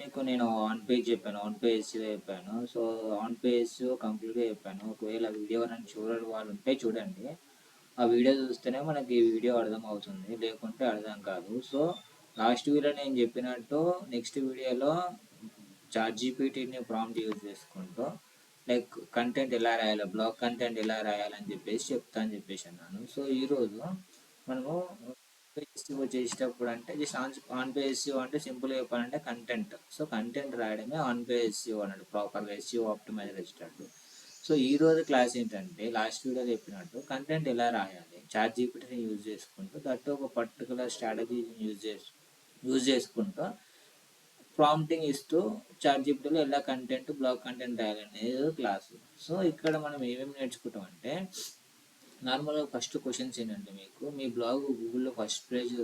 మీకు నేను on page చెప్పాను. ఆన్ పేజ్ ఎస్సీఓ చెప్పాను. సో, ఆన్ పేజ్ ఎస్సీఓ కంప్లీట్‌గా చెప్పాను. ఒకవేళ వీడియో ఎవరైనా చూడని వాళ్ళు ఉంటే చూడండి. ఆ వీడియో చూస్తేనే మనకి ఈ వీడియో అర్థమవుతుంది. లేకుంటే అర్థం కాదు. సో, లాస్ట్ వీడియోలో నేను చెప్పినట్టు నెక్స్ట్ వీడియోలో చాట్‌జీపీటీని ప్రాంప్ట్ యూజ్ చేసుకుంటూ లైక్ కంటెంట్ ఎలా రాయాలో, బ్లాగ్ కంటెంట్ ఎలా రాయాలని చెప్తా అని చెప్పేసి అన్నాను. సో, ఈరోజు మనము ఎస్సీఓ చేసేటప్పుడు అంటే జస్ట్ ఆన్ పేజ్ ఎస్సీఓ అంటే సింపుల్గా చెప్పాలంటే కంటెంట్. సో కంటెంట్ రాయడమే ఆన్ పేజ్ ఎస్సీఓ అన్నట్టు ప్రాపర్గా ఎస్సీఓ ఆప్టిమైజర్ వచ్చేటట్టు. సో ఈ రోజు క్లాస్ ఏంటంటే లాస్ట్ వీడియోలో చెప్పినట్టు కంటెంట్ ఎలా రాయాలి చాట్ జీపీటీని యూజ్ చేసుకుంటూ దట్టు ఒక పర్టికులర్ స్ట్రాటజీని యూజ్ చేసుకుంటూ ప్రాంప్టింగ్ ఇస్తూ చాట్ జీపీటీలో ఎలా కంటెంట్ బ్లాగ్ కంటెంట్ రాయాలనేది క్లాసు. సో ఇక్కడ మనం ఏమేమి నేర్చుకుంటాం అంటే నార్మల్గా ఫస్ట్ క్వశ్చన్స్ ఏంటంటే మీకు మీ బ్లాగ్ గూగుల్లో ఫస్ట్ పేజ్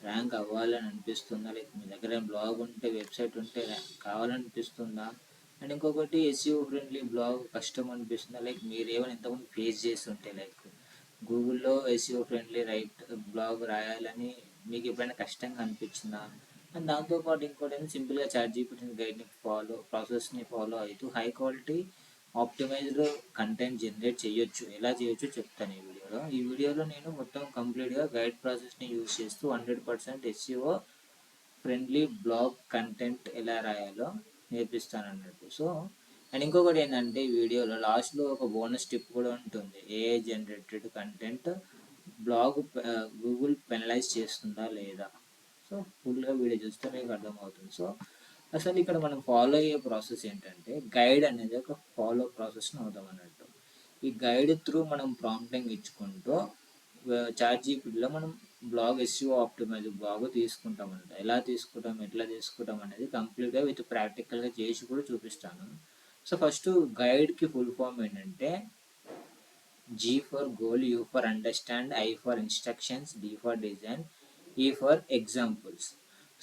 ర్యాంక్ అవ్వాలని అనిపిస్తుందా, లేక మీ దగ్గర బ్లాగ్ ఉంటే వెబ్సైట్ ఉంటే కావాలనిపిస్తుందా, అండ్ ఇంకొకటి ఎస్ఈఓ ఫ్రెండ్లీ బ్లాగ్ కష్టం అనిపిస్తుందా, లైక్ మీరు ఏమైనా ఇంతకుముందు ఫేస్ చేస్తుంటే లైక్ గూగుల్లో ఎస్ఈఓ ఫ్రెండ్లీ బ్లాగ్ రాయాలని మీకు ఎప్పుడైనా కష్టంగా అనిపించిందా, అండ్ దాంతోపాటు ఇంకోటి సింపుల్గా చాట్ జీపీటీ గైడ్ని ప్రాసెస్ని ఫాలో అవుతూ high quality optimised content generate చేయొచ్చు, ఎలా చేయొచ్చు చెప్తాను ఈ వీడియోలో నేను మొత్తం కంప్లీట్గా గైడ్ ప్రాసెస్ని యూజ్ చేస్తూ 100% ఎస్ఈఓ ఫ్రెండ్లీ బ్లాగ్ కంటెంట్ ఎలా రాయాలో నేర్పిస్తాను అన్నట్టు. సో అండ్ ఇంకొకటి ఏంటంటే ఈ వీడియోలో లాస్ట్లో ఒక బోనస్ టిప్ కూడా ఉంటుంది. AI generated content blog Google penalise చేస్తుందా లేదా. సో ఫుల్గా వీడియో చూస్తే మీకు అర్థమవుతుంది. సో అసలు ఇక్కడ మనం ఫాలో అయ్యే ప్రాసెస్ ఏంటంటే గైడ్ అనేది ఒక ఫాలో ప్రాసెస్ని అవుతాం అన్నట్టు. ఈ గైడ్ త్రూ మనం ప్రాంప్టింగ్ ఇచ్చుకుంటూ చాట్ జీపీటీలో మనం బ్లాగ్ ఎస్ఈఓ ఆప్టిమైజ్ బ్లాగ్ తీసుకుంటాం అన్నమాట. ఎలా తీసుకుంటాం ఎట్లా తీసుకుంటాం అనేది కంప్లీట్గా విత్ ప్రాక్టికల్గా చేసి కూడా చూపిస్తాను. సో ఫస్ట్ గైడ్కి ఫుల్ ఫామ్ ఏంటంటే G for goal, U for understand, I for instructions, D for design, E for examples.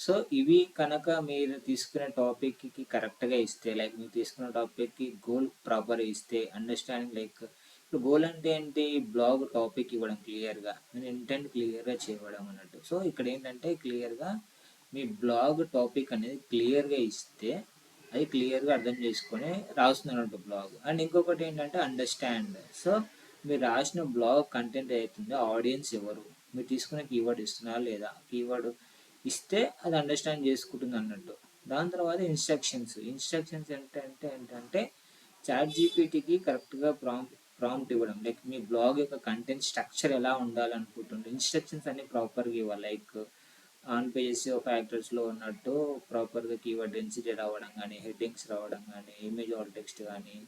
So ఇవి కనుక మీరు తీసుకునే టాపిక్కి కరెక్ట్గా ఇస్తే లైక్ మీరు తీసుకున్న టాపిక్కి గోల్ ప్రాపర్ ఇస్తే అండర్స్టాండింగ్ లైక్ ఇప్పుడు గోల్ అంటే ఏంటి, బ్లాగ్ టాపిక్ ఇవ్వడం క్లియర్గా, నేను ఇంటెంట్ క్లియర్గా చేయడం అన్నట్టు. సో ఇక్కడ ఏంటంటే క్లియర్గా మీ బ్లాగ్ టాపిక్ అనేది క్లియర్గా ఇస్తే అది క్లియర్గా అర్థం చేసుకొని రాస్తున్నట్టు బ్లాగ్. అండ్ ఇంకొకటి ఏంటంటే అండర్స్టాండ్. సో మీరు రాసిన బ్లాగ్ కంటెంట్ అవుతుందో ఆడియన్స్ ఎవరు, మీరు తీసుకునే కీవర్డ్ ఇస్తున్నారా లేదా, కీవర్డ్ ఇస్తే అది అండర్స్టాండ్ చేసుకుంటుంది అన్నట్టు. దాని తర్వాత ఇన్స్ట్రక్షన్స్ ఏంటంటే చాట్ జీపీటీకి కరెక్ట్గా ప్రాంప్ట్ ఇవ్వడం, లైక్ మీ బ్లాగ్ యొక్క కంటెంట్ స్ట్రక్చర్ ఎలా ఉండాలనుకుంటుంటే ఇన్స్ట్రక్షన్స్ అన్ని ప్రాపర్గా ఇవ్వాలి. లైక్ ఆన్ పేజెస్ ఫ్యాక్టర్స్లో ఉన్నట్టు ప్రాపర్గా కీవర్డ్ డెన్సిటీ రావడం కానీ, హెడ్డింగ్స్ రావడం కానీ, ఇమేజ్ ఆల్ టెక్స్ట్ కానీ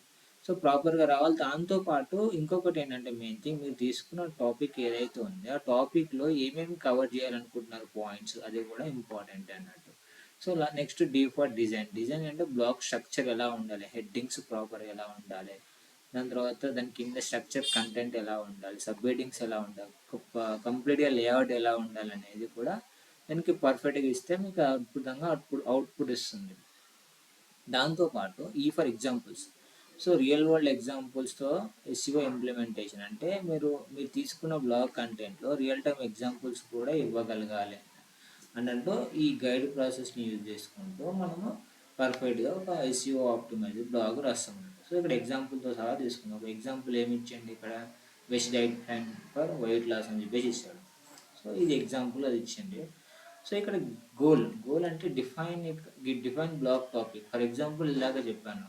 సో ప్రాపర్గా రావాలి. దాంతోపాటు ఇంకొకటి ఏంటంటే మెయిన్ థింగ్ మీరు తీసుకున్న టాపిక్ ఏదైతే ఉందో ఆ టాపిక్లో ఏమేమి కవర్ చేయాలనుకుంటున్నారు పాయింట్స్, అది కూడా ఇంపార్టెంట్ అన్నట్టు. So next D for design అంటే బ్లాగ్ స్ట్రక్చర్ ఎలా ఉండాలి, హెడ్డింగ్స్ ప్రాపర్గా ఎలా ఉండాలి, దాని తర్వాత దాని కింద స్ట్రక్చర్ కంటెంట్ ఎలా ఉండాలి, సబ్ హెడ్డింగ్స్ ఎలా ఉండాలి, కంప్లీట్గా లేఅవుట్ ఎలా ఉండాలి అనేది కూడా దానికి పర్ఫెక్ట్గా ఇస్తే మీకు అద్భుతంగా అవుట్పుట్ ఇస్తుంది. దాంతోపాటు ఈ for examples. So real world ఎగ్జాంపుల్స్తో ఎస్ఈఓ ఇంప్లిమెంటేషన్ అంటే మీరు తీసుకున్న బ్లాగ్ కంటెంట్లో రియల్ టైమ్ ఎగ్జాంపుల్స్ కూడా ఇవ్వగలగాలి అన్నట్టు ఈ గైడ్ ప్రాసెస్ని యూజ్ చేసుకుంటూ మనము పర్ఫెక్ట్గా ఒక ఎస్ఈఓ ఆప్టిమైజ్ బ్లాగ్ రాస్తాం. సో ఇక్కడ ఎగ్జాంపుల్తో సహా తీసుకుందాం. ఒక ఎగ్జాంపుల్ ఏమి ఇచ్చండి, ఇక్కడ best diet plan for weight loss అని చెప్పేసి ఇచ్చాడు. సో ఇది ఎగ్జాంపుల్ అది ఇచ్చండి. సో ఇక్కడ గోల్ అంటే define blog topic. For example ఇలాగ చెప్పాను,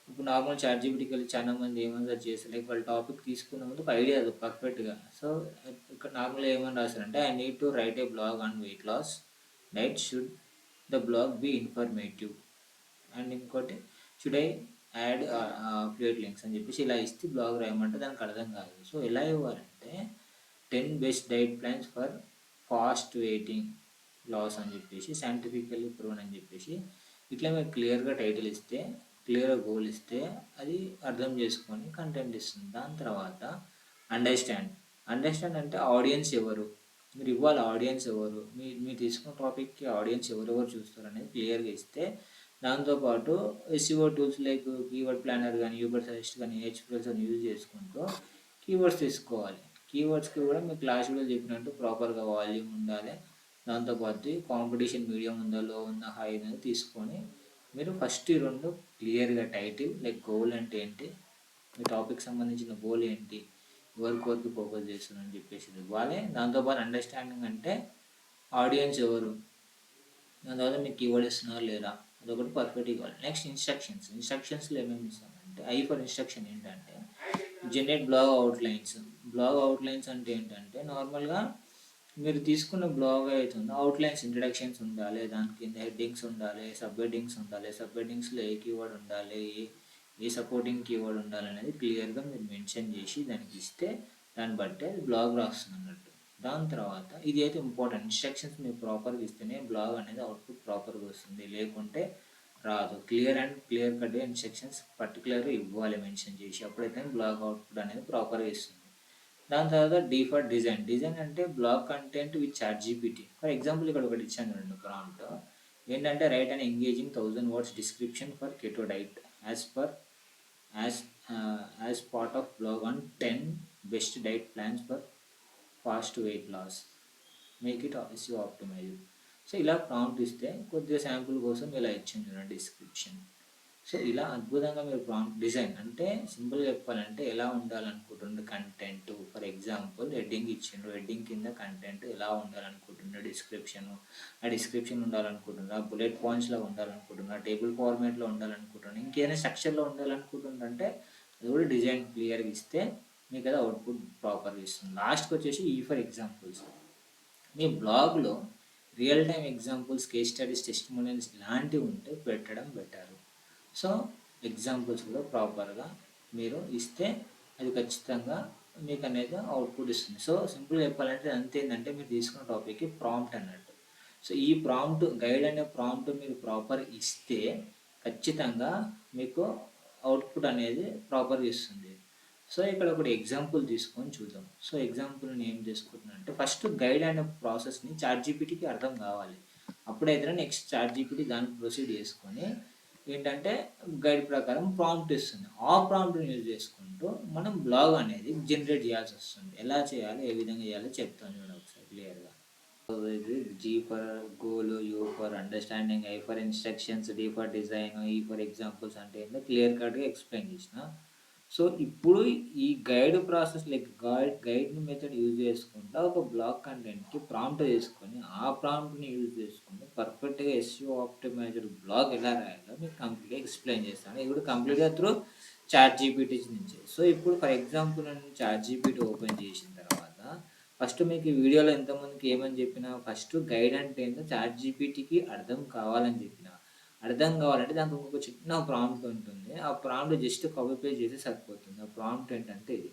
ఇప్పుడు నార్మల్ చాట్ జీపీటీకి వెళ్ళి చాలా మంది ఏమన్నా చేస్తారు లైక్ వాళ్ళ టాపిక్ తీసుకున్న ముందు ఒక ఐడియా అది పర్ఫెక్ట్గా. సో ఇక్కడ నార్మల్గా ఏమని రాశారంటే I need to write a blog on weight loss, diet should the blog be informative, and ఇంకోటి should I add update links అని చెప్పేసి ఇలా ఇస్తే బ్లాగ్ రాయమంటే దానికి అర్థం కాదు. సో ఎలా ఇవ్వాలంటే 10 best diet plans for fast weighting loss అని చెప్పేసి సైంటిఫికల్లీ ప్రూవ్డ్ అని చెప్పేసి ఇట్లా మీరు క్లియర్గా టైటిల్ ఇస్తే, క్లియర్గా గోల్ ఇస్తే అది అర్థం చేసుకొని కంటెంట్ ఇస్తుంది. దాని తర్వాత అండర్స్టాండ్ అంటే ఆడియన్స్ ఎవరు, మీరు ఇవ్వాలి ఆడియన్స్ ఎవరు, మీరు తీసుకున్న టాపిక్కి ఆడియన్స్ ఎవరెవరు చూస్తారు అనేది క్లియర్గా ఇస్తే, దాంతోపాటు SEO tools like keyword planner కానీ, యూబర్ సజెస్ట్ కానీ, హెచ్పిఎల్స్ అని యూజ్ చేసుకుంటూ కీవర్డ్స్ తీసుకోవాలి. కీవర్డ్స్కి కూడా మీకు క్లాస్లో చెప్పినట్టు ప్రాపర్గా వాల్యూమ్ ఉండాలి. దాంతోపాటు కాంపిటీషన్ మీడియం ఉందా, లో ఉందా, హై అనేది తీసుకొని మీరు ఫస్ట్ ఈ రెండు క్లియర్గా టైటిల్ లైక్ గోల్ అంటే ఏంటి, మీ టాపిక్ సంబంధించిన గోల్ ఏంటి, ఎవరి కోరికి ఫోకస్ చేస్తుందని చెప్పేసి ఇవ్వాలి. దాంతోపాటు అండర్స్టాండింగ్ అంటే ఆడియన్స్ ఎవరు, దాని తర్వాత మీకు కీవర్డ్ ఇస్తున్నారు లేదా, అదొకటి పర్ఫెక్ట్ ఇవ్వాలి. నెక్స్ట్ ఇన్స్ట్రక్షన్స్లో ఏమేమి ఇస్తామంటే ఐ ఫర్ ఇన్స్ట్రక్షన్ ఏంటంటే generate blog outlines. Blog outlines అంటే ఏంటంటే నార్మల్గా మీరు తీసుకున్న బ్లాగ్ అవుతుందో అవుట్లైన్స్ ఇంట్రడక్షన్స్ ఉండాలి, దాని కింద హెడ్డింగ్స్ ఉండాలి, సబ్ హెడ్డింగ్స్ ఉండాలి, సబ్ హెడ్డింగ్స్లో ఏ కీవర్డ్ ఉండాలి, ఏ సపోర్టింగ్ కీవర్డ్ ఉండాలి అనేది క్లియర్గా మీరు మెన్షన్ చేసి దానికి ఇస్తే దాన్ని బట్టి అది బ్లాగ్ రాస్తుంది అన్నట్టు. దాని తర్వాత ఇది అయితే ఇంపార్టెంట్, ఇన్స్ట్రక్షన్స్ మీరు ప్రాపర్గా ఇస్తేనే బ్లాగ్ అనేది అవుట్పుట్ ప్రాపర్గా వస్తుంది, లేకుంటే రాదు. క్లియర్ కట్గా ఇన్స్ట్రక్షన్స్ పర్టికులర్గా ఇవ్వాలి మెన్షన్ చేసి, అప్పుడైతే బ్లాగ్ అవుట్పుట్ అనేది ప్రాపర్గా ఇస్తుంది. దాని తర్వాత డిఫాల్ట్ డిజైన్ అంటే blog content with ChatGPT. For example ఇక్కడ ఒకటి ఇచ్చాను చూడండి ప్రాంప్ట్ ఏంటంటే write and engaging 1000 words description for keto diet as part of blog on 10 best diet plans for fast weight loss, make it SEO optimize. So ఇలా prompt ఇస్తే కొద్దిగా sample కోసం ఇలా ఇచ్చింది చూడండి డిస్క్రిప్షన్. సో ఇలా అద్భుతంగా మీరు ప్రాంప్ట్ డిజైన్ అంటే సింపుల్గా చెప్పాలంటే ఎలా ఉండాలనుకుంటుండే కంటెంట్, ఫర్ ఎగ్జాంపుల్ హెడ్డింగ్ ఇచ్చిండ్రు, హెడ్డింగ్ కింద కంటెంట్ ఎలా ఉండాలనుకుంటుండే డిస్క్రిప్షన్, ఆ డిస్క్రిప్షన్ ఉండాలనుకుంటున్నా, బుల్లెట్ పాయింట్స్లో ఉండాలనుకుంటున్నా, టేబుల్ ఫార్మేట్లో ఉండాలనుకుంటున్నా, ఇంకేదైనా స్ట్రక్చర్లో ఉండాలనుకుంటుందంటే అది కూడా డిజైన్ క్లియర్గా ఇస్తే మీకు అది అవుట్పుట్ ప్రాపర్గా ఇస్తుంది. లాస్ట్కి వచ్చేసి ఈ ఫర్ ఎగ్జాంపుల్స్. మీ బ్లాగ్లో real time examples, case studies, testimonials ఇలాంటివి ఉంటే పెట్టడం బెటర్. సో ఎగ్జాంపుల్స్ కూడా ప్రాపర్గా మీరు ఇస్తే అది ఖచ్చితంగా మీకు అనేది అవుట్పుట్ ఇస్తుంది. సో సింపుల్గా చెప్పాలంటే అంతేంటంటే మీరు తీసుకున్న టాపిక్కి ప్రాంప్ట్ అన్నట్టు. సో ఈ ప్రాంప్ట్ గైడ్ అనే ప్రాంప్ట్ మీరు ప్రాపర్ ఇస్తే ఖచ్చితంగా మీకు అవుట్పుట్ అనేది ప్రాపర్గా ఇస్తుంది. సో ఇక్కడ ఒకటి ఎగ్జాంపుల్ తీసుకొని చూద్దాం. సో ఎగ్జాంపుల్ని ఏం చేసుకుంటున్నా అంటే ఫస్ట్ గైడ్ అనే ప్రాసెస్ని ChatGPTకి అర్థం కావాలి, అప్పుడైతే నెక్స్ట్ ChatGPT దాన్ని ప్రొసీడ్ చేసుకొని ఏంటంటే గైడ్ ప్రకారం ప్రాంప్ట్ ఇస్తుంది. ఆ ప్రాంప్ట్ని యూజ్ చేసుకుంటూ మనం బ్లాగ్ అనేది జనరేట్ చేయాల్సి వస్తుంది. ఎలా చేయాలి, ఏ విధంగా చేయాలో చెప్తాను చూడండి ఒకసారి క్లియర్గా. ఇది G for goal, U for understanding, I for instructions, D for design, E for examples అంటే ఏంటో క్లియర్ కట్గా ఎక్స్ప్లెయిన్ చేసిన. సో ఇప్పుడు ఈ guide process like guide method use చేసుకుంటా ఒక బ్లాగ్ కంటెంట్కి ప్రాంప్ట్ చేసుకొని ఆ ప్రాంప్ట్ని యూజ్ చేసుకుంటూ పర్ఫెక్ట్గా SEO ఆప్టిమైజ్డ్ బ్లాగ్ ఎలా రాయాలో మీకు కంప్లీట్గా ఎక్స్ప్లెయిన్ చేస్తాను. ఇది కూడా కంప్లీట్గా త్రూ ChatGPT నుంచి. సో ఇప్పుడు ఫర్ ఎగ్జాంపుల్ నేను ChatGPT ఓపెన్ చేసిన తర్వాత ఫస్ట్ మీకు ఈ వీడియోలో ఎంతమందికి ఏమని చెప్పినా ఫస్ట్ గైడ్ అంటే ఏంటో ChatGPTకి అర్థం కావాలని చెప్పిన. అర్థం కావాలంటే దానికి ఒక చిన్న ప్రాంప్ట్ ఉంటుంది, ఆ ప్రాంప్ట్ జస్ట్ కాపీ పేస్ట్ చేస్తే సరిపోతుంది. ఆ ప్రాంప్ట్ ఏంటంటే ఇది.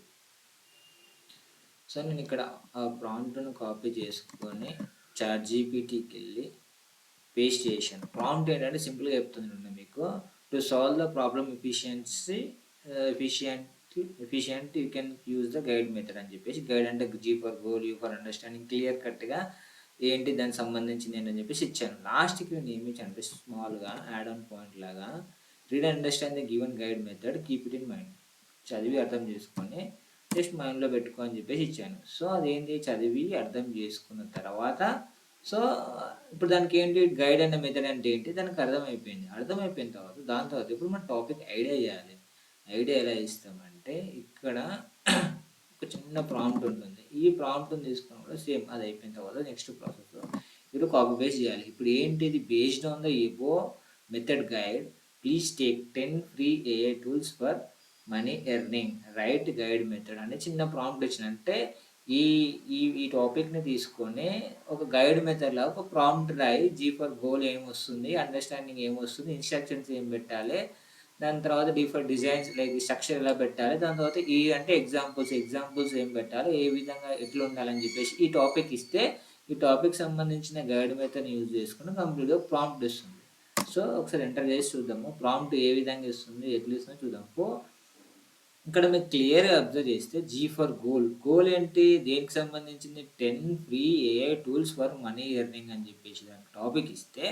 సో నేను ఇక్కడ ఆ ప్రాంప్ట్ను కాపీ చేసుకొని ChatGPTకి వెళ్ళి పేస్ట్ చేశాను. ప్రాంప్ట్ ఏంటంటే సింపుల్గా చెప్తుంది మీకు, to solve the problem efficient you can use the guide method అని చెప్పేసి, గైడ్ అంటే G for goal, U for understanding, clear కట్గా ఏంటి దానికి సంబంధించింది ఏంటని చెప్పేసి ఇచ్చాను. లాస్ట్కి నేను ఏమి ఇచ్చాను అంటే స్మాల్గా యాడ్ ఆన్ పాయింట్ లాగా read understand the given guide method, keep it in mind. చదివి అర్థం చేసుకొని జస్ట్ మైండ్లో పెట్టుకో అని చెప్పేసి ఇచ్చాను. సో అదేంటి చదివి అర్థం చేసుకున్న తర్వాత సో ఇప్పుడు దానికి ఏంటి గైడ్ అనే మెథడ్ అంటే ఏంటి దానికి అర్థమైపోయిన తర్వాత దాని తర్వాత ఇప్పుడు మన టాపిక్ ఐడియా చేయాలి. ఐడియా ఎలా ఇస్తామంటే ఇక్కడ ఒక చిన్న ప్రాంప్ట్ ఉంటుంది, ఈ ప్రాంప్ట్ని తీసుకుని కూడా సేమ్ అది అయిపోయిన తర్వాత నెక్స్ట్ ప్రాసెస్లో ఇప్పుడు కాపీ పేస్ట్ చేయాలి. ఇప్పుడు ఏంటిది based on the above method guide please take 10 free AI tools for money earning, right guide method అనే చిన్న ప్రాంప్ట్ ఇచ్చిన అంటే ఈ ఈ ఈ టాపిక్ని తీసుకొని ఒక గైడ్ మెథడ్ లాగా ఒక ప్రాంప్ట్ రాయి. G ఫర్ గోల్ ఏమొస్తుంది, అండర్స్టాండింగ్ ఏమొస్తుంది, ఇన్స్ట్రక్షన్స్ ఏం పెట్టాలి, దాని తర్వాత D for designs like structure ఎలా పెట్టాలి, దాని తర్వాత E అంటే ఎగ్జాంపుల్స్ ఏం పెట్టాలి, ఏ విధంగా ఎట్లా ఉండాలని చెప్పేసి ఈ టాపిక్ ఇస్తే ఈ టాపిక్ సంబంధించిన గైడ్ మెథడ్ యూజ్ చేసుకుని కంప్లీట్గా ప్రాంప్ట్ ఇస్తుంది. సో ఒకసారి ఎంటర్ చేసి చూద్దాము ప్రాంప్ట్ ఏ విధంగా ఇస్తుంది, ఎట్లా ఇస్తుందో చూద్దాం. ఇక్కడ మీరు క్లియర్గా అబ్జర్వ్ చేస్తే G ఫర్ గోల్ ఏంటి దేనికి సంబంధించింది, 10 free AI tools for money earning అని చెప్పేసి దానికి టాపిక్ ఇస్తే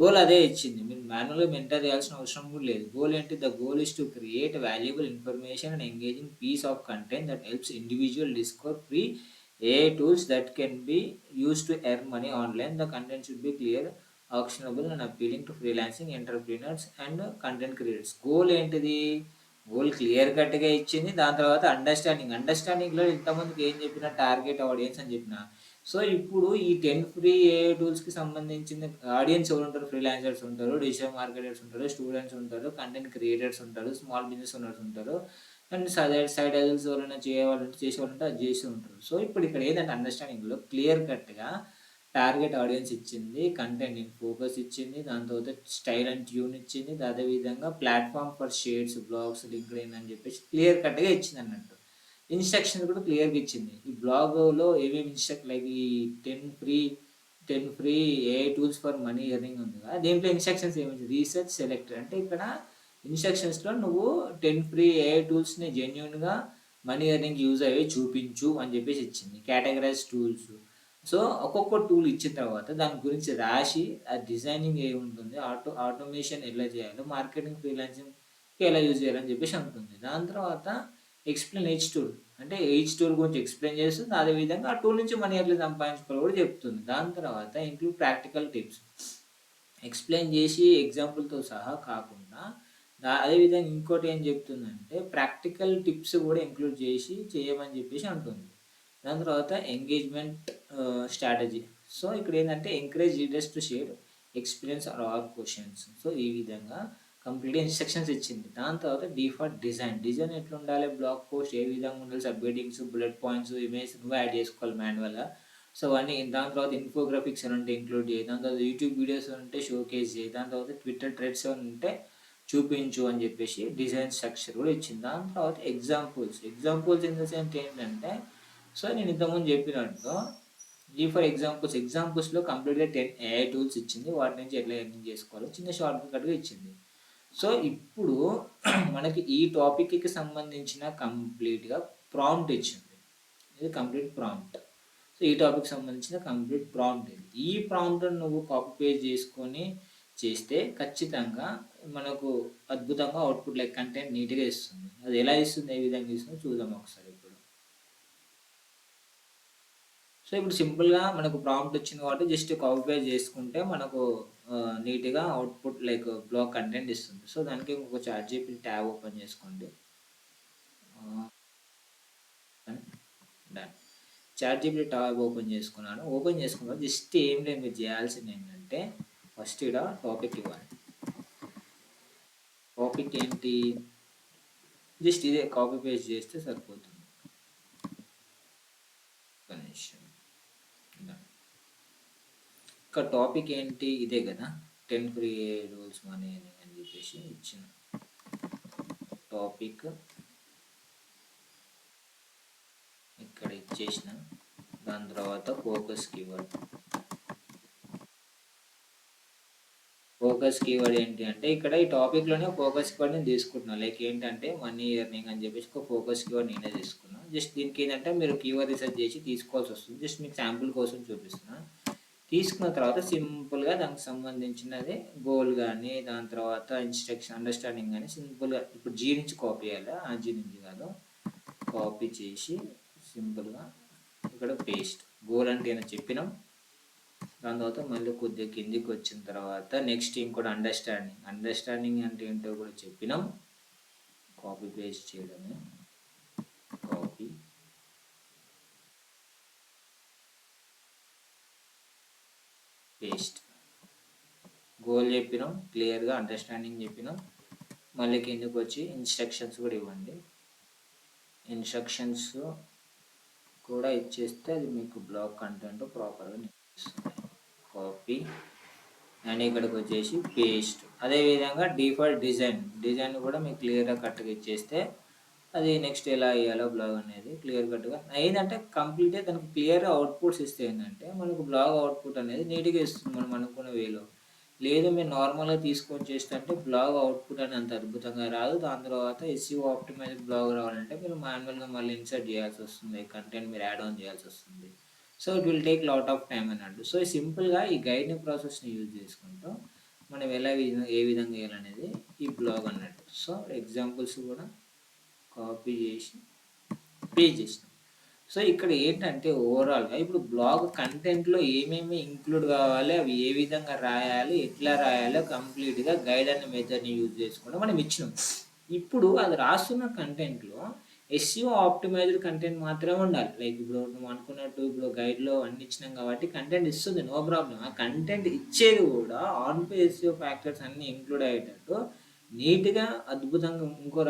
గోల్ అదే ఇచ్చింది. మీరు మాన్యువల్గా ఎంటర్ చేయాల్సిన అవసరం కూడా లేదు. గోల్ ఏంటి, the goal is to create valuable information and engaging piece of content that helps individual discover free AI tools that can be use to earn money online. The content should be clear actionable and appealing to freelancing entrepreneurs and content creators. Goal ఏంటిది? Goal clear కట్గా ఇచ్చింది. దాని తర్వాత అండర్స్టాండింగ్లో ఇంతమందికి ఏం చెప్పిన, target audience అని చెప్పిన. సో ఇప్పుడు ఈ 10 ఫ్రీ ఏఐ టూల్స్కి సంబంధించిన ఆడియన్స్ ఎవరు ఉంటారు? ఫ్రీలాన్సర్స్ ఉంటారు, డిజిటల్ మార్కెటర్స్ ఉంటారు, స్టూడెంట్స్ ఉంటారు, కంటెంట్ క్రియేటర్స్ ఉంటారు, స్మాల్ బిజినెస్ ఓనర్స్ ఉంటారు, అండ్ సైడ్ హజిల్స్ ఎవరైనా చేసేవాళ్ళంటే అది చేసి ఉంటారు. సో ఇప్పుడు ఇక్కడ ఏదంటే అండర్స్టాండింగ్లో క్లియర్ కట్గా టార్గెట్ ఆడియన్స్ ఇచ్చింది, కంటెంట్ ఇన్ ఫోకస్ ఇచ్చింది, దాని తర్వాత స్టైల్ అండ్ ట్యూన్ ఇచ్చింది, అదేవిధంగా platform for shares, blogs, LinkedIn అని చెప్పేసి క్లియర్ కట్గా ఇచ్చింది అన్నట్టు. ఇన్స్ట్రక్షన్ కూడా క్లియర్గా ఇచ్చింది. ఈ బ్లాగ్లో ఏమేమి లైక్ ఈ 10 free AI tools for money earning ఉంది కదా, దీంట్లో ఇన్స్ట్రక్షన్స్ ఏమి రీసెర్చ్ సెలెక్ట్ అంటే ఇక్కడ ఇన్స్ట్రక్షన్స్లో నువ్వు 10 ఫ్రీ ఏఐ టూల్స్ని జెన్యున్గా మనీ ఎర్నింగ్ యూజ్ అయ్యి చూపించు అని చెప్పేసి ఇచ్చింది. Categorize tools. సో ఒక్కొక్క టూల్ ఇచ్చిన తర్వాత దాని గురించి రాసి ఆ డిజైనింగ్ ఏముంటుంది, ఆటోమేషన్ ఎలా చేయాలో, మార్కెటింగ్ ఫ్రీలాన్సింగ్కి ఎలా యూజ్ చేయాలని చెప్పేసి ఉంటుంది. దాని తర్వాత ఎక్స్ప్లెయిన్ ఈచ్ టూల్, అంటే ఈచ్ టూల్ గురించి ఎక్స్ప్లెయిన్ చేస్తుంది. అదేవిధంగా ఆ టూల్ నుంచి మనీ ఎట్లా సంపాదించుకోవాలో కూడా చెప్తుంది. దాని తర్వాత ఇంక్లూడ్ ప్రాక్టికల్ టిప్స్, ఎక్స్ప్లెయిన్ చేసి ఎగ్జాంపుల్తో సహా కాకుండా అదేవిధంగా ఇంకోటి ఏం చెప్తుందంటే ప్రాక్టికల్ టిప్స్ కూడా ఇంక్లూడ్ చేసి చేయమని చెప్పేసి అంటుంది. దాని తర్వాత ఎంగేజ్మెంట్ స్ట్రాటజీ. సో ఇక్కడ ఏంటంటే encourage leaders to share experience or questions. So ఈ విధంగా కంప్లీట్ ఇన్స్ట్రక్షన్స్ ఇచ్చింది. దాని తర్వాత డిఫాల్ట్ డిజైన్ ఎట్లా ఉండాలి, బ్లాగ్ పోస్ట్ ఏ విధంగా ఉండాలి, sub headings, bullet points, image నువ్వు యాడ్ చేసుకోవాలి మాన్యువల్గా. సో అన్నీ. దాని తర్వాత ఇన్ఫోగ్రాఫిక్స్ అని ఉంటే ఇంక్లూడ్ చేయి, దాని తర్వాత యూట్యూబ్ వీడియోస్ ఉంటే షోకేస్ చేయి, దాని తర్వాత ట్విట్టర్ థ్రెడ్స్ ఉంటే చూపించు అని చెప్పేసి డిజైన్ స్ట్రక్చర్ కూడా ఇచ్చింది. దాని తర్వాత ఎగ్జాంపుల్స్ ఇన్ ద సెన్స్ ఏంటంటే, సో నేను ఇంతకుముందు చెప్పినట్టు ఫర్ ఎగ్జాంపుల్స్లో కంప్లీట్గా 10 ఏఐ టూల్స్ ఇచ్చింది. వాటి నుంచి ఎట్లా ఎర్నింగ్ చేసుకోవాలో చిన్న షార్ట్ కట్గా ఇచ్చింది. సో ఇప్పుడు మనకి ఈ టాపిక్కి సంబంధించిన కంప్లీట్గా ప్రాంప్ట్ ఇచ్చింది. ఇది కంప్లీట్ ప్రాంప్ట్. సో ఈ టాపిక్ సంబంధించిన కంప్లీట్ ప్రాంప్ట్ ఇది. ఈ ప్రాంప్ట్ నువ్వు కాపీ పేస్ట్ చేసుకొని చేస్తే ఖచ్చితంగా మనకు అద్భుతంగా అవుట్పుట్ లైక్ కంటెంట్ నీట్గా ఇస్తుంది. అది ఎలా ఇస్తుంది, ఏ విధంగా ఇస్తుందో చూద్దాం ఒకసారి ఇప్పుడు. సో ఇప్పుడు సింపుల్గా మనకు ప్రాంప్ట్ వచ్చింది కాబట్టి జస్ట్ కాపీ పేస్ట్ చేసుకుంటే మనకు నీట్గా అవుట్పుట్ లైక్ బ్లాగ్ కంటెంట్ ఇస్తుంది. సో దానికి ఇంకొక ChatGPT ట్యాబ్ ఓపెన్ చేసుకోండి. డన్. ChatGPT ట్యాబ్ ఓపెన్ చేసుకున్నాను. ఓపెన్ చేసుకున్న జస్ట్ ఏం లేదు, మీరు చేయాల్సింది ఏంటంటే ఫస్ట్ ఇక్కడ టాపిక్ ఇవ్వాలి. టాపిక్ ఏంటి, జస్ట్ ఇదే కాపీ పేస్ట్ చేస్తే సరిపోతుంది. ఇక్కడ టాపిక్ ఏంటి, ఇదే కదా 10 ఫ్రీ రూల్స్ మనీ అని చెప్పేసి ఇచ్చిన టాపిక్ ఇక్కడ ఇచ్చేసిన. దాని తర్వాత ఫోకస్ కీవర్డ్ ఏంటి అంటే ఇక్కడ ఈ టాపిక్లోనే ఫోకస్ కీవర్డ్ నేను తీసుకుంటున్నాను. లైక్ ఏంటంటే మనీ ఎర్నింగ్ అని చెప్పేసి ఒక ఫోకస్ కీవర్డ్ నేనే తీసుకున్నాను. జస్ట్ దీనికి ఏంటంటే మీరు కీవర్డ్ రీసెర్చ్ చేసి తీసుకోవాల్సి వస్తుంది. జస్ట్ మీకు శాంపుల్ కోసం చూపిస్తున్నాను. తీసుకున్న తర్వాత సింపుల్గా దానికి సంబంధించినది గోల్ కానీ, దాని తర్వాత ఇన్స్ట్రక్షన్ అండర్స్టాండింగ్ కానీ సింపుల్గా ఇప్పుడు జీ నుంచి కాపీ చేయాలి, ఆ జీ నుంచి కాదు, కాపీ చేసి సింపుల్గా ఇక్కడ పేస్ట్. గోల్ అంటే ఏమైనా చెప్పినాం. దాని తర్వాత మళ్ళీ కొద్దిగా కిందికి వచ్చిన తర్వాత నెక్స్ట్ ఇంకోటి అండర్స్టాండింగ్ అంటే ఏంటో కూడా చెప్పినాం. కాపీ పేస్ట్ చేయడమే, కాపీ పేస్ట్. గోల్ చెప్పినాం, క్లియర్గా అండర్స్టాండింగ్ చెప్పినాం. మళ్ళీ కిందకి వచ్చి ఇన్స్ట్రక్షన్స్ కూడా ఇవ్వండి. ఇన్స్ట్రక్షన్స్ కూడా ఇచ్చేస్తే అది మీకు బ్లాగ్ కంటెంట్ ప్రాపర్గా ఇస్తుంది. కాపీ అండ్ ఇక్కడికి వచ్చేసి పేస్ట్. అదేవిధంగా డిఫాల్ట్ డిజైన్ కూడా మీకు క్లియర్గా కట్గా ఇచ్చేస్తే అది నెక్స్ట్ ఎలా వేయాలో బ్లాగ్ అనేది క్లియర్ కట్గా ఏంటంటే కంప్లీట్గా దానికి క్లియర్ అవుట్పుట్స్ ఇస్తే ఏంటంటే మనకు బ్లాగ్ అవుట్పుట్ అనేది నీట్గా ఇస్తుంది మనం అనుకున్న వేలో. లేదు మీరు నార్మల్గా తీసుకొని చేస్తే అంటే బ్లాగ్ అవుట్పుట్ అని అంత అద్భుతంగా రాదు. దాని తర్వాత SEO ఆప్టిమైజ్డ్ బ్లాగ్ రావాలంటే మీరు మాన్యువల్గా మళ్ళీ ఇన్సర్ట్ చేయాల్సి వస్తుంది, కంటెంట్ మీరు యాడ్ ఆన్ చేయాల్సి వస్తుంది. So it will take lot of time అన్నట్టు. సో సింపుల్గా ఈ గైడ్ని ప్రాసెస్ని యూజ్ చేసుకుంటూ మనం ఏ విధంగా వేయాలనేది ఈ బ్లాగ్ అన్నట్టు. సో ఎగ్జాంపుల్స్ కూడా కాపీ చేసి పేస్ట్ చేసినాం. సో ఇక్కడ ఏంటంటే ఓవరాల్గా ఇప్పుడు బ్లాగ్ కంటెంట్లో ఏమేమి ఇంక్లూడ్ కావాలి, అవి ఏ విధంగా రాయాలి, ఎట్లా రాయాలో కంప్లీట్గా గైడ్ అనే మెథడ్ని యూజ్ చేసుకుంటే మనం ఇచ్చినాం. ఇప్పుడు అది రాస్తున్న కంటెంట్లో ఎస్ఈఓ ఆప్టిమైజ్డ్ కంటెంట్ మాత్రమే ఉండాలి. లైక్ ఇప్పుడు నువ్వు అనుకున్నట్టు ఇప్పుడు గైడ్లో అన్ని ఇచ్చినాం కాబట్టి కంటెంట్ ఇస్తుంది, నో ప్రాబ్లం. ఆ కంటెంట్ ఇచ్చేది కూడా ఆన్ పే ఎస్ఈఓ ఫ్యాక్టర్స్ అన్ని ఇంక్లూడ్ అయ్యేటట్టు నీట్గా అద్భుతంగా ఇంకో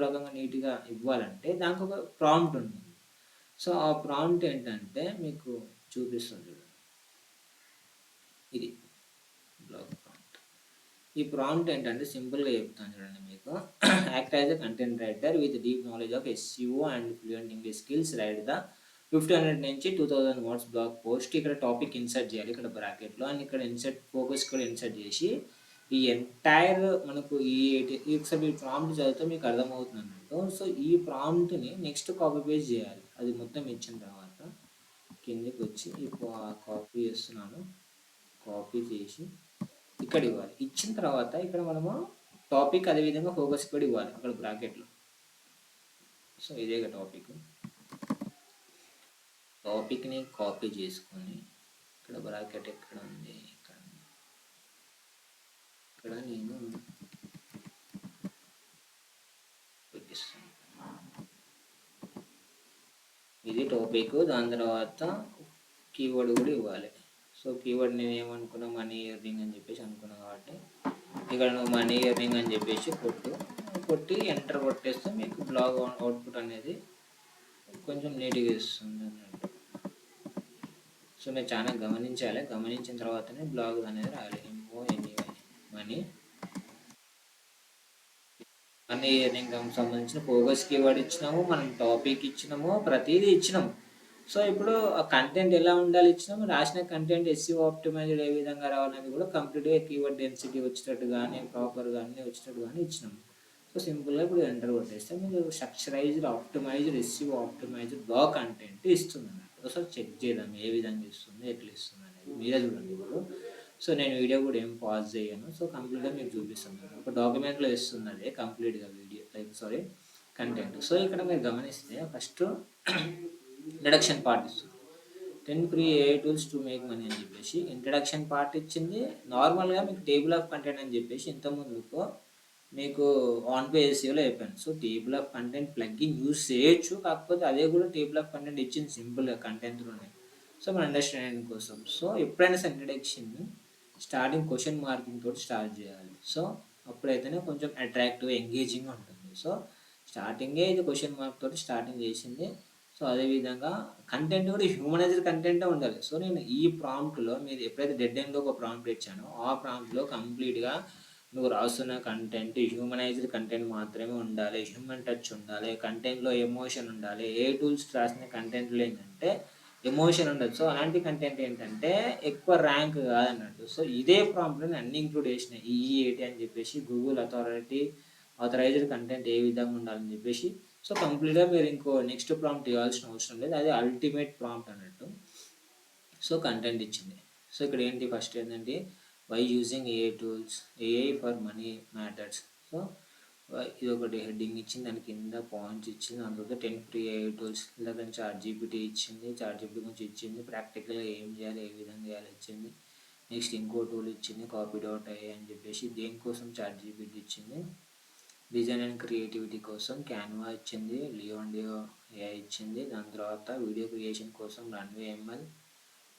రకంగా నీట్గా ఇవ్వాలంటే దానికి ఒక ప్రాంప్ట్ ఉంటుంది. సో ఆ ప్రాంప్ట్ ఏంటంటే మీకు చూపిస్తుంది చూడండి, ఇది బ్లాగ్ ప్రాంప్ట్. ఈ ప్రాంప్ట్ ఏంటంటే సింపుల్గా చెప్తాను చూడండి మీకు. Act as a content writer with deep knowledge of SEO and fluent English skills, right the 1500 నుంచి 2000 వర్డ్స్ బ్లాగ్ పోస్ట్. ఇక్కడ టాపిక్ ఇన్సర్ట్ చేయాలి ఇక్కడ బ్రాకెట్లో, అండ్ ఇక్కడ ఇన్సర్ట్ ఫోకస్ కూడా ఇన్సర్ట్ చేసి ఈ ఎంటైర్ మనకు ఒకసారి ఈ ప్రాంప్ట్ చదివితే మీకు అర్థమవుతుంది అన్నట్టు. సో ఈ ప్రాంప్ట్ని నెక్స్ట్ కాపీ పేస్ట్ చేయాలి. అది మొత్తం ఇచ్చిన తర్వాత కిందకి వచ్చి కాపీ చేస్తున్నాను, కాపీ చేసి ఇక్కడ ఇవ్వాలి. ఇచ్చిన తర్వాత ఇక్కడ మనము టాపిక్ అదేవిధంగా ఫోకస్ కూడా ఇవ్వాలి అక్కడ బ్రాకెట్లో. సో ఇదే టాపిక్ని కాపీ చేసుకొని ఇక్కడ బ్రాకెట్ ఎక్కడ ఉంది, ఇక్కడ నేను పెట్టిస్తాను. ఇది టాపిక్, దాని తర్వాత కీవర్డ్ కూడా ఇవ్వాలి. సో కీవర్డ్ నేను ఏమనుకున్నా మనీ ఎర్నింగ్ అని చెప్పేసి అనుకున్నాను కాబట్టి ఇక్కడ నువ్వు మనీ ఎర్నింగ్ అని చెప్పేసి కొట్టి ఎంటర్ కొట్టేస్తే మీకు బ్లాగ్ అవుట్పుట్ అనేది కొంచెం నీట్గా ఇస్తుంది అన్నట్టు. సో మీరు చాలా గమనించాలి, గమనించిన తర్వాతనే బ్లాగ్ అనేది రాయాలి. మనీ ఎర్నింగ్ సంబంధించిన ఫోకస్ కీవర్డ్ ఇచ్చినాము, మనం టాపిక్ ఇచ్చినాము, ప్రతిదీ ఇచ్చినాము. సో ఇప్పుడు ఆ కంటెంట్ ఎలా ఉండాలి ఇచ్చినాము, రాసిన కంటెంట్ ఎస్ఈఓ ఆప్టిమైజ్డ్ ఏ విధంగా రావాలని కూడా కంప్లీట్గా కీవర్డ్ డెన్సిటీ వచ్చేటట్టు కానీ ప్రాపర్గా అన్నీ వచ్చేటట్టు కానీ ఇచ్చినాము. సో సింపుల్గా ఇప్పుడు ఎంటర్ కొట్టేస్తే మీకు structurised optimised SEO optimised blog content ఇస్తుంది అన్నట్టు. ఒకసారి చెక్ చేద్దాం ఏ విధంగా ఇస్తుంది, ఎట్లా ఇస్తుంది అనేది మీరే చూడండి ఇప్పుడు. సో నేను వీడియో కూడా ఏం పాజ్ చేయను, సో కంప్లీట్గా మీకు చూపిస్తున్నాను. ఒక డాక్యుమెంట్లో ఇస్తుంది అదే కంప్లీట్గా వీడియో కంటెంట్. సో ఇక్కడ మీరు గమనిస్తే ఫస్ట్ ఇంట్రడక్షన్ పార్ట్ ఇస్తుంది, 10 free AI tools to make money అని చెప్పేసి ఇంట్రడక్షన్ పార్ట్ ఇచ్చింది. నార్మల్గా మీకు టేబుల్ ఆఫ్ కంటెంట్ అని చెప్పేసి ఇంతకుముందుకు మీకు ఆన్ పే ఎస్ఈఓలో చెప్పాను. So table of content plugin use చేయొచ్చు, కాకపోతే అదే కూడా టేబుల్ ఆఫ్ కంటెంట్ ఇచ్చింది సింపుల్గా కంటెంట్లోనే, సో మన అండర్స్టాండింగ్ కోసం. సో ఎప్పుడైనా ఇంట్రడక్షన్ స్టార్టింగ్ క్వశ్చన్ మార్కింగ్ తోటి స్టార్ట్ చేయాలి. సో అప్పుడైతేనే కొంచెం అట్రాక్టివ్ ఎంగేజింగ్ ఉంటుంది. సో స్టార్టింగే ఇది క్వశ్చన్ మార్క్ తోటి స్టార్టింగ్ చేసింది. సో అదేవిధంగా కంటెంట్ కూడా హ్యూమనైజ్డ్ కంటెంటే ఉండాలి. సో నేను ఈ ప్రాంప్ట్లో మీరు ఎప్పుడైతే డెడ్ ఎండ్లో ఒక ప్రాంప్ట్ ఇచ్చానో ఆ ప్రాంప్ట్లో కంప్లీట్గా నువ్వు రాస్తున్న కంటెంట్ హ్యూమనైజ్డ్ కంటెంట్ మాత్రమే ఉండాలి, హ్యూమన్ టచ్ ఉండాలి, కంటెంట్లో ఎమోషన్ ఉండాలి. ఏ టూల్స్ రాసిన కంటెంట్లో ఏంటంటే ఎమోషన్ ఉండదు. సో అలాంటి కంటెంట్ ఏంటంటే ఎక్కువ ర్యాంక్ కాదన్నట్టు. సో ఇదే ప్రాంప్ట్లో నేను అన్ని ఇంక్లూడ్ చేసినాయి, EE80 అని చెప్పేసి గూగుల్ ఆథరైజ్డ్ కంటెంట్ ఏ విధంగా ఉండాలని చెప్పేసి. సో కంప్లీట్గా మీరు ఇంకో నెక్స్ట్ ప్రాంప్ట్ ఇవ్వాల్సిన అవసరం లేదు, అది అల్టిమేట్ ప్రాంప్ట్ అన్నట్టు. సో కంటెంట్ ఇచ్చింది. సో ఇక్కడ ఏంటి ఫస్ట్ ఏంటంటే why using AI tools, AI for money matters. So ఇది ఒకటి హెడ్డింగ్ ఇచ్చింది, దాని కింద పాయింట్స్ ఇచ్చింది, దాని తర్వాత 10 ఫ్రీ AI టూల్స్, ఇలా ChatGPT ఇచ్చింది, ChatGPT గురించి ఇచ్చింది, ప్రాక్టికల్గా ఏం చేయాలి ఏ విధంగా చేయాలి ఇచ్చింది. నెక్స్ట్ ఇంకో టూల్ ఇచ్చింది copy.ai అని చెప్పేసి, దేనికోసం ChatGPT ఇచ్చింది, డిజైన్ అండ్ క్రియేటివిటీ కోసం క్యాన్వా ఇచ్చింది, లియోన్డియో AI ఇచ్చింది, దాని తర్వాత వీడియో క్రియేషన్ కోసం రన్వే ML,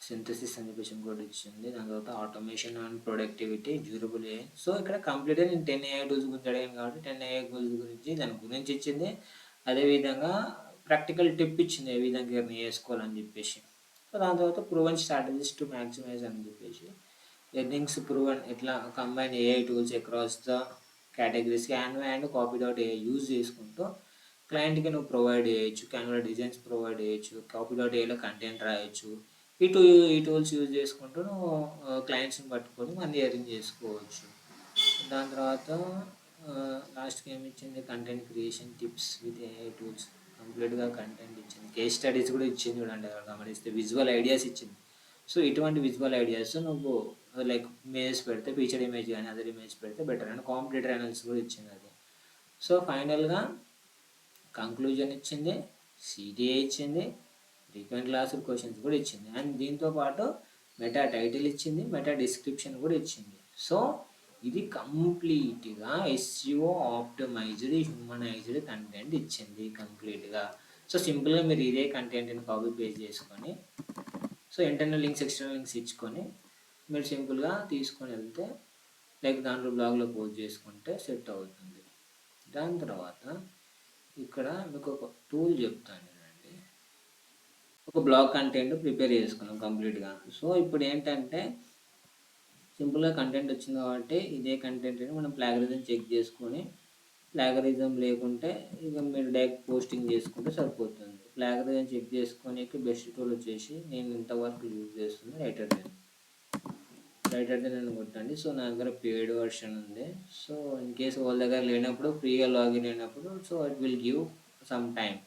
సింథసిస్ అని చెప్పేసి కూడా ఇచ్చింది, దాని తర్వాత automation and productivity, durable AI. So ఇక్కడ కంప్లీట్గా నేను 10 AI టూల్స్ గురించి అడిగాను కాబట్టి 10 AI టూల్స్ గురించి దాని గురించి ఇచ్చింది. అదేవిధంగా ప్రాక్టికల్ టిప్ ఇచ్చింది ఏ విధంగా ఎర్న్ చేసుకోవాలని చెప్పేసి. సో దాని తర్వాత ప్రూవెన్ స్ట్రాటజీస్ టు మ్యాక్సిమైజ్ అని చెప్పేసి ఎర్నింగ్స్ ప్రూవెన్ ఎట్లా combine AI tools across the categories Canva and copy.ai use చేసుకుంటూ క్లయింట్కి నువ్వు ప్రొవైడ్ చేయొచ్చు, క్యాన్వా డిజైన్స్ ప్రొవైడ్ చేయొచ్చు, copy.aiలో కంటెంట్ రాయొచ్చు. ఈ టూల్స్ యూజ్ చేసుకుంటూ నువ్వు క్లయింట్స్ని పట్టుకొని మనీ ఎర్నింగ్ చేసుకోవచ్చు. దాని తర్వాత లాస్ట్కి ఏమి ఇచ్చింది, content creation tips with AI tools, కంప్లీట్గా కంటెంట్ ఇచ్చింది, కేస్ స్టడీస్ కూడా ఇచ్చింది చూడండి గమనిస్తే, విజువల్ ఐడియాస్ ఇచ్చింది. సో ఇటువంటి విజువల్ ఐడియాస్ నువ్వు లైక్ ఇమేజెస్ పెడితే ఫీచర్ ఇమేజ్ కానీ అదర్ ఇమేజ్ పెడితే బెటర్ అని కాంపిటేటర్ అనాలిసిస్ కూడా ఇచ్చింది అది. సో ఫైనల్గా కంక్లూజన్ ఇచ్చింది, సిటిఏ ఇచ్చింది, ఫ్రీక్వెంట్ క్లాసులు క్వశ్చన్స్ కూడా ఇచ్చింది, అండ్ దీంతో పాటు మెటా టైటిల్ ఇచ్చింది, మెటా డిస్క్రిప్షన్ కూడా ఇచ్చింది. సో ఇది కంప్లీట్గా ఎస్ఈఓ ఆప్టిమైజ్డ్ హ్యూమనైజ్డ్ కంటెంట్ ఇచ్చింది కంప్లీట్గా. సో సింపుల్గా మీరు ఇదే కంటెంట్ని కాపీ పేస్ట్ చేసుకొని, so internal links external links ఇచ్చుకొని మీరు సింపుల్గా తీసుకొని వెళ్తే లైక్ దాంట్లో బ్లాగ్లో పోస్ట్ చేసుకుంటే సెట్ అవుతుంది. దాని తర్వాత ఇక్కడ మీకు ఒక టూల్ చెప్తాను అండి. ఒక బ్లాగ్ కంటెంట్ ప్రిపేర్ చేసుకున్నాం కంప్లీట్గా. సో ఇప్పుడు ఏంటంటే సింపుల్గా కంటెంట్ వచ్చింది కాబట్టి ఇదే కంటెంట్ని మనం ప్లాగరిజం చెక్ చేసుకొని, ప్లాగరిజం లేకుంటే ఇక మీరు డైరెక్ట్ పోస్టింగ్ చేసుకుంటే సరిపోతుంది. ప్లాగరిజం చెక్ చేసుకొని బెస్ట్ టూల్ వచ్చేసి నేను ఇంతవరకు యూజ్ చేస్తుంది రైటర్ దెన్ అని కొట్టండి. సో నా దగ్గర పెయిడ్ వర్షన్ ఉంది. సో ఇన్ కేస్ వాళ్ళ దగ్గర లేనప్పుడు ఫ్రీగా లాగిన్ అయినప్పుడు so it will give some time.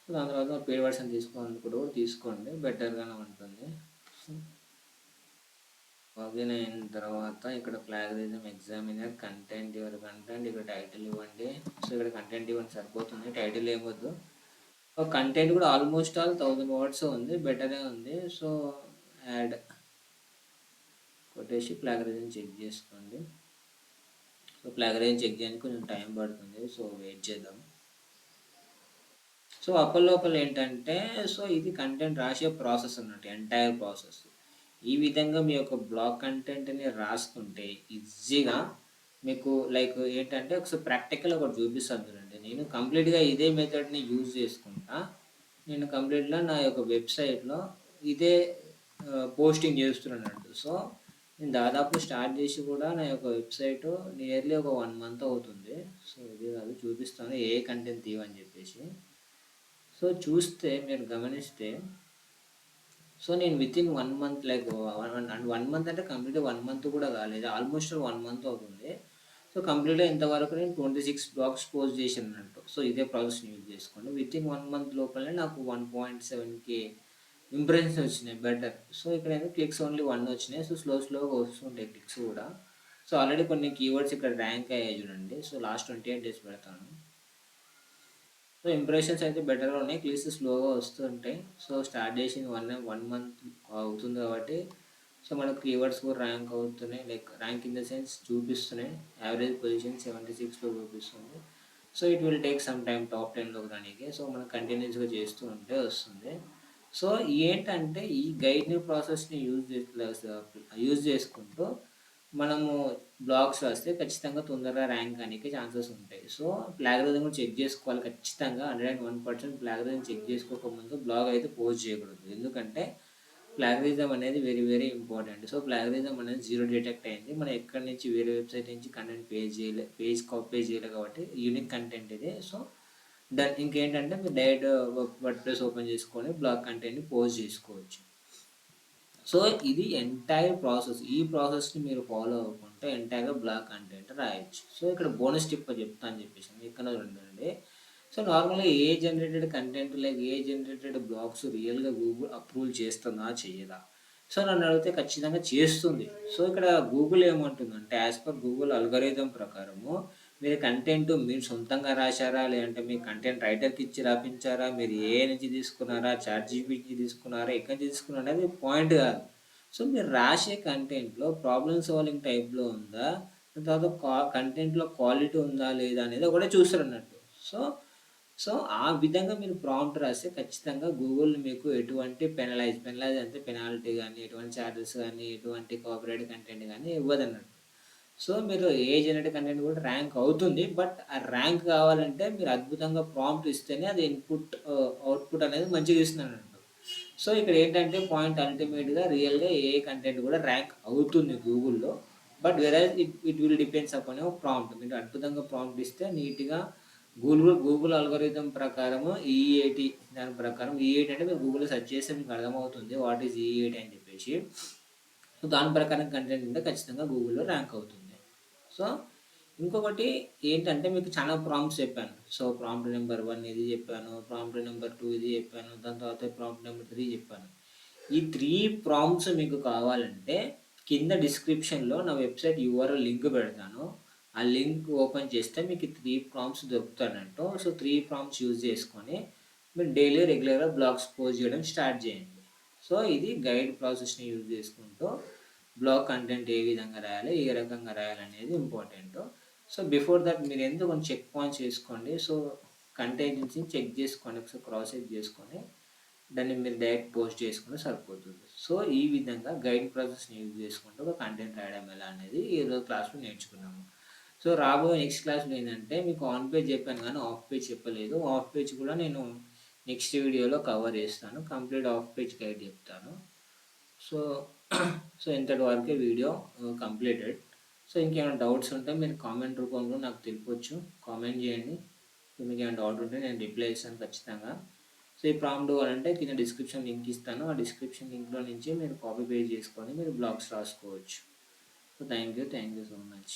So దాని తర్వాత పెయిడ్ వర్షన్ తీసుకోవాలనుకుంటే కూడా తీసుకోండి, బెటర్గానే ఉంటుంది. లాగిన్ అయిన తర్వాత ఇక్కడ plagiarism examiner content, your content, ఇక్కడ టైటిల్ ఇవ్వండి. సో ఇక్కడ కంటెంట్ ఇవ్వండి సరిపోతుంది, టైటిల్ ఏమొద్దు. కంటెంట్ కూడా ఆల్మోస్ట్ ఆల్ 1000 వర్డ్స్ ఉంది, బెటరే ఉంది. సో యాడ్ కొట్టేసి ప్లాగరిజం చెక్ చేసుకోండి. సో ప్లాగరిజం చెక్ చేయడానికి కొంచెం టైం పడుతుంది, సో వెయిట్ చేద్దాం. సో లోపల ఏంటంటే సో ఇది కంటెంట్ రాసే ప్రాసెస్ అన్నట్టు, ఎంటైర్ ప్రాసెస్. ఈ విధంగా మీ యొక్క బ్లాగ్ కంటెంట్ని రాసుకుంటే ఈజీగా మీకు లైక్ ఏంటంటే ఒకసారి ప్రాక్టికల్ ఒకటి చూపిస్తాను చూడండి. నేను కంప్లీట్గా ఇదే మెథడ్ని యూజ్ చేసుకుంటా. నేను కంప్లీట్గా నా యొక్క వెబ్సైట్లో ఇదే పోస్టింగ్ చేస్తున్నాను. సో నేను దాదాపు స్టార్ట్ చేసి కూడా నా యొక్క వెబ్సైట్ నియర్లీ ఒక 1 మంత్ అవుతుంది. సో ఇది కాదు చూపిస్తాను ఏ కంటెంట్ తీవని చెప్పేసి. సో చూస్తే మీరు గమనిస్తే సో నేను వితిన్ 1 మంత్ లైక్ 1 మంత్ అంటే కంప్లీట్గా 1 మంత్ కూడా కాలేదు, ఆల్మోస్ట్ 1 మంత్ అవుతుంది. సో కంప్లీట్గా ఇంతవరకు నేను 26 బ్లాగ్స్ పోస్ట్ చేసినట్టు. సో ఇదే ప్రాసెస్ని యూజ్ చేసుకోండి. వితిన్ 1 మంత్ లోపలనే నాకు 1.7K ఇంప్రెషన్స్ వచ్చినాయి, బెటర్. సో ఇక్కడ క్లిక్స్ ఓన్లీ 1 వచ్చినాయి. సో స్లోగా వస్తుంటాయి క్లిక్స్ కూడా. సో ఆల్రెడీ కొన్ని కీవర్డ్స్ ఇక్కడ ర్యాంక్ అయ్యాయి చూడండి. సో లాస్ట్ 28 డేస్ పెడతాను. సో ఇంప్రెషన్స్ అయితే బెటర్గా ఉన్నాయి, క్లిక్స్ స్లోగా వస్తుంటాయి. సో స్టార్ట్ చేసింది 1 మంత్ అవుతుంది కాబట్టి సో మనకు కీవర్డ్స్ కూడా ర్యాంక్ అవుతున్నాయి, like rank in the sense చూపిస్తున్నాయి. యావరేజ్ పొజిషన్ 76లో చూపిస్తుంది. So it will take some time top 10లోకి రానికి. సో మనం కంటిన్యూస్గా చేస్తూ ఉంటే వస్తుంది. సో ఏంటంటే ఈ గైడ్ని ప్రాసెస్ని యూజ్ చేసుకుంటూ మనము బ్లాగ్స్ రాస్తే ఖచ్చితంగా తొందరగా ర్యాంక్ అనికి ఛాన్సెస్ ఉంటాయి. సో ప్లాగరిజం కూడా చెక్ చేసుకోవాలి ఖచ్చితంగా. 101% ప్లాగరిజం చెక్ చేసుకోకముందు బ్లాగ్ అయితే పోస్ట్ చేయకూడదు, ఎందుకంటే ప్లాగరిజం అనేది very very important. So plagiarism అనేది 0 డిటెక్ట్ అయింది. మనం ఎక్కడి నుంచి వేరే వెబ్సైట్ నుంచి కంటెంట్ పేజ్ కాపీ చేయలేదు కాబట్టి యూనిక్ కంటెంట్ ఇది. సో దాని ఇంకేంటంటే మీరు డైరెక్ట్ వర్డ్ప్రెస్ ఓపెన్ చేసుకొని బ్లాగ్ కంటెంట్ని పోస్ట్ చేసుకోవచ్చు. సో ఇది ఎంటైర్ ప్రాసెస్. ఈ ప్రాసెస్ని మీరు ఫాలో అవ్వకుంటే ఎంటైర్గా బ్లాగ్ కంటెంట్ రాయొచ్చు. సో ఇక్కడ బోనస్ టిప్ చెప్తా అని చెప్పేసి ఇక్కడ ఉండండి. సో నార్మల్గా AI generated content like AI generated blogs రియల్గా గూగుల్ అప్రూవల్ చేస్తుందా చేయదా? సో నన్ను అడిగితే ఖచ్చితంగా చేస్తుంది. సో ఇక్కడ గూగుల్ ఏమంటుందంటే యాజ్ పర్ గూగుల్ అల్గోరిథం ప్రకారము మీరు కంటెంట్ మీరు సొంతంగా రాశారా, లేదంటే మీ కంటెంట్ రైటర్కి ఇచ్చి రాపించారా, మీరు ఏ నుంచి తీసుకున్నారా, చాట్‌జీపీటీ తీసుకున్నారా, ఎక్కడి నుంచి తీసుకున్నారా అనేది పాయింట్ కాదు. సో మీరు రాసే కంటెంట్లో ప్రాబ్లమ్ సాల్వింగ్ టైప్లో ఉందా, తర్వాత కంటెంట్లో క్వాలిటీ ఉందా లేదా అనేది ఒకటే చూస్తారు అన్నట్టు. సో సో ఆ విధంగా మీరు ప్రాంప్ట్ రాస్తే ఖచ్చితంగా గూగుల్ మీకు ఎటువంటి పెనలైజ్ అంటే పెనాల్టీ కానీ, ఎటువంటి ఛార్జెస్ కానీ, ఎటువంటి కాపీరైట్ కంటెంట్ కానీ ఇవ్వదన్నట్టు. సో మీరు ఏ జనరేటివ్ కంటెంట్ కూడా ర్యాంక్ అవుతుంది. బట్ ఆ ర్యాంక్ కావాలంటే మీరు అద్భుతంగా ప్రాంప్ట్ ఇస్తేనే అది అవుట్పుట్ అనేది మంచిగా ఇస్తుంది అన్నట్టు. సో ఇక్కడ ఏంటంటే పాయింట్ అల్టిమేట్గా రియల్గా ఏ కంటెంట్ కూడా ర్యాంక్ అవుతుంది గూగుల్లో. బట్ వెరాజ్ it will depends upon prompt. మీరు అద్భుతంగా ప్రాంప్ట్ ఇస్తే నీట్గా గూగుల్ అల్గోరిథం ప్రకారము ఈఈఐటీ దాని ప్రకారం ఈఈఐటీ అంటే మీరు గూగుల్లో సెర్చ్ చేస్తే మీకు అర్థమవుతుంది వాట్ ఈజ్ ఈఈఐటీ అని చెప్పేసి. సో దాని ప్రకారం కంటెంట్ ఉంటే ఖచ్చితంగా గూగుల్లో ర్యాంక్ అవుతుంది. సో ఇంకొకటి ఏంటంటే మీకు చాలా ప్రాంప్ట్స్ చెప్పాను. సో ప్రాంప్ట్ నెంబర్ 1 ఇది చెప్పాను, ప్రాంప్ట్ నెంబర్ 2 ఇది చెప్పాను, దాని తర్వాత ప్రాంప్ట్ నెంబర్ 3 చెప్పాను. ఈ 3 ప్రాంప్ట్స్ మీకు కావాలంటే కింద డిస్క్రిప్షన్లో నా వెబ్సైట్ యూఆర్ఎల్ లింక్ పెడతాను. ఆ లింక్ ఓపెన్ చేస్తే మీకు 3 ప్రాంప్ట్స్ దొరుకుతానంటూ. సో 3 ప్రాంప్ట్స్ యూజ్ చేసుకొని మీరు డైలీ రెగ్యులర్గా బ్లాగ్స్ పోస్ట్ చేయడం స్టార్ట్ చేయండి. సో ఇది గైడ్ ప్రాసెస్ని యూజ్ చేసుకుంటూ బ్లాగ్ కంటెంట్ ఏ విధంగా రాయాలి, ఏ రకంగా రాయాలనేది ఇంపార్టెంట్. సో బిఫోర్ దట్ మీరు ఎందుకు కొంచెం చెక్ పాయింట్స్ చేసుకోండి. సో కంటెంట్స్ని చెక్ చేసుకోండి, ఒకసారి క్రాస్ చెక్ చేసుకొని దాన్ని మీరు డైరెక్ట్ పోస్ట్ చేసుకుంటే సరిపోతుంది. సో ఈ విధంగా గైడ్ ప్రాసెస్ని యూజ్ చేసుకుంటూ ఒక కంటెంట్ రాయడం ఎలా అనేది ఈరోజు క్లాస్లో నేర్చుకున్నాము. సో రాబోయే నెక్స్ట్ క్లాస్లో ఏంటంటే మీకు ఆన్ పేజ్ చెప్పాను కానీ ఆఫ్ పేజ్ చెప్పలేదు. ఆఫ్ పేజ్ కూడా నేను నెక్స్ట్ వీడియోలో కవర్ చేస్తాను. కంప్లీట్ ఆఫ్ పేజ్ గైడ్ చెప్తాను. సో సో ఇంతటి వరకే వీడియో కంప్లీటెడ్. సో ఇంకేమైనా డౌట్స్ ఉంటే మీరు కామెంట్ రూపంలో నాకు తెలిపొచ్చు. కామెంట్ చేయండి. సో మీకు ఏమైనా డౌట్ ఉంటే నేను రిప్లై ఇస్తాను ఖచ్చితంగా. సో ఈ ప్రాంప్ట్ కావాలంటే కింద డిస్క్రిప్షన్ లింక్ ఇస్తాను. ఆ డిస్క్రిప్షన్ లింక్లో నుంచి మీరు కాపీ పేస్ట్ చేసుకొని మీరు బ్లాగ్స్ రాసుకోవచ్చు. So thank you so much.